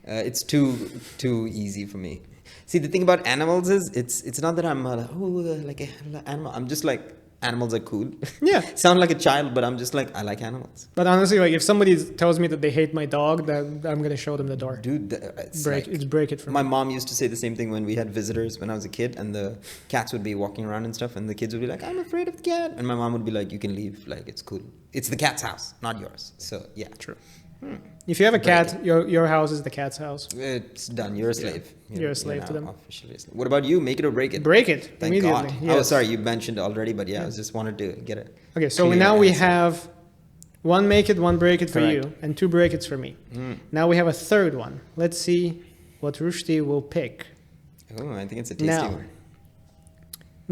It's too easy for me. See, the thing about animals is it's not that I'm like an animal. I'm just like, animals are cool.
Yeah.
Sound like a child, but I'm just like, I like animals.
But honestly, like if somebody tells me that they hate my dog, then I'm gonna show them the door.
Dude,
break it for me.
My mom used to say the same thing when we had visitors when I was a kid, and the cats would be walking around and stuff, and the kids would be like, I'm afraid of the cat. And my mom would be like, you can leave, like it's cool. It's the cat's house, not yours. So yeah.
True. If you have a cat, your house is the cat's house.
It's done. You're a slave.
You're a slave to them.
Officially a slave. What about you? Make it or break it?
Break it.
Thank
immediately.
God.
Yes.
Oh, sorry. You mentioned already, but yeah, I just wanted to get it.
Okay, so now we have 1 make it, 1 break it for you, and 2 break it's for me. Now we have a third one. Let's see what Rushdi will pick.
Oh, I think it's a tasty one.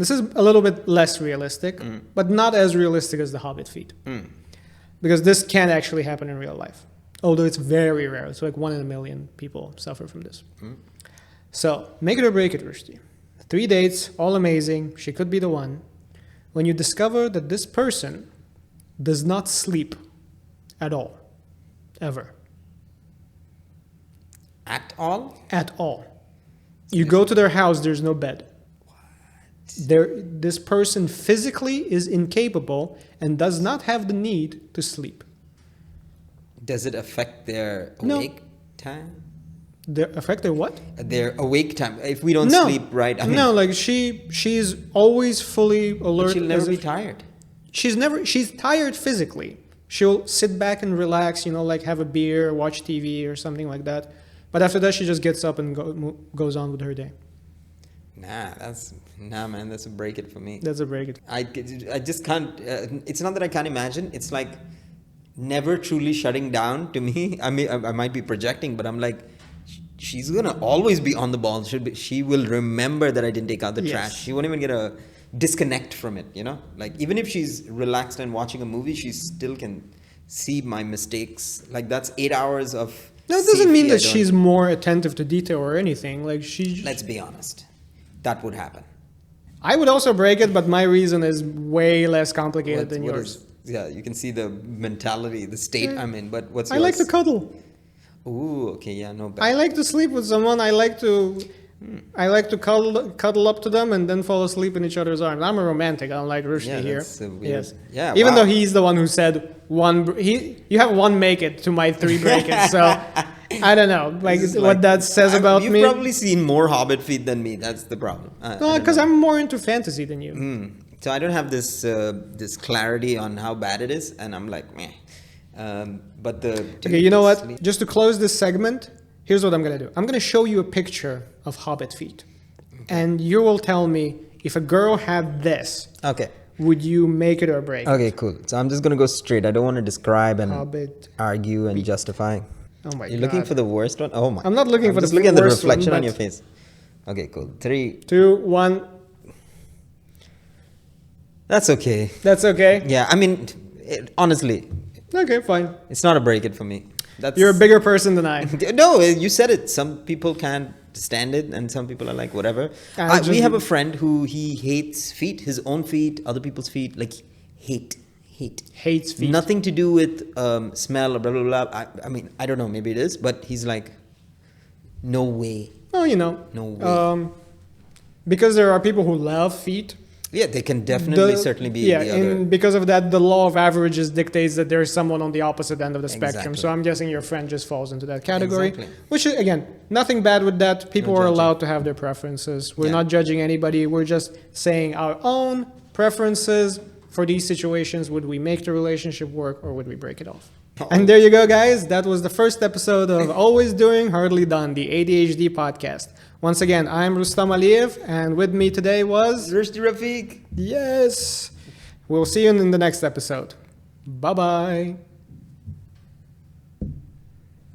This is a little bit less realistic, but not as realistic as the Hobbit feat. Because this can actually happen in real life. Although it's very rare. It's like 1 in a million people suffer from this. So, make it or break it, Rushdi. 3 dates, all amazing. She could be the one. When you discover that this person does not sleep at all. Ever.
At all?
At all. You go to their house, there's no bed. This person physically is incapable and does not have the need to sleep.
Does it affect their awake time?
Affect their what?
Their awake time. If we don't sleep, right? I mean,
no, like she's always fully alert.
But she'll never be tired.
She's tired physically. She'll sit back and relax, like have a beer, watch TV or something like that. But after that, she just gets up and goes on with her day.
Nah, man, that's a break it for me.
That's a break it.
I just can't. It's not that I can't imagine. It's like never truly shutting down to me. I mean, I might be projecting, but I'm like, she's gonna always be on the ball. She will remember that I didn't take out the trash. She won't even get a disconnect from it. Like even if she's relaxed and watching a movie, she still can see my mistakes. Like that's 8 hours of.
No, it doesn't mean that she's more attentive to detail or anything. Like
Let's be honest, that would happen.
I would also break it, but my reason is way less complicated than yours.
You can see the mentality, the state I'm in. But what's yours?
I like to cuddle.
Ooh, okay, yeah, no bad.
I like to sleep with someone. I like to cuddle up to them and then fall asleep in each other's arms. I'm a romantic, unlike Rushdi here. Yes.
Yeah.
Even though he's the one who said you have one make it to my 3 break it. So I don't know, what that says about me.
You've probably seen more Hobbit feet than me. That's the problem.
No, because I'm more into fantasy than you.
So I don't have this clarity on how bad it is, and I'm like, meh. Okay,
you know what? Just to close this segment, here's what I'm going to do. I'm going to show you a picture of Hobbit feet. Okay. And you will tell me if a girl had this.
Okay.
Would you make it or break it?
Okay, cool. So I'm just going to go straight. I don't want to describe and argue and justify.
Oh my God.
You're looking for the worst one? Oh my.
I'm not looking for the worst one.
Just look at the reflection on your face. Okay, cool. 3,
2, 1.
That's okay.
That's okay?
Yeah, I mean, honestly.
Okay, fine.
It's not a break it for me.
You're a bigger person than I.
No, you said it. Some people can't stand it, and some people are like, whatever. We have a friend who he hates feet, his own feet, other people's feet. Like, hate.
Hates feet.
Nothing to do with smell or blah, blah, blah. I mean, I don't know. Maybe it is. But he's like, no way.
Oh,
No way.
Because there are people who love feet.
Yeah, they can definitely certainly be the other.
And because of that, the law of averages dictates that there is someone on the opposite end of the spectrum.
Exactly.
So I'm guessing your friend just falls into that category.
Exactly.
Which, again, nothing bad with that. People are allowed to have their preferences. We're not judging anybody. We're just saying our own preferences for these situations. Would we make the relationship work or would we break it off? And there you go, guys. That was the first episode of Always Doing, Hardly Done, the ADHD podcast. Once again, I'm Rustam Aliyev, and with me today was...
Rushdi Rafeek.
Yes. We'll see you in the next episode. Bye-bye.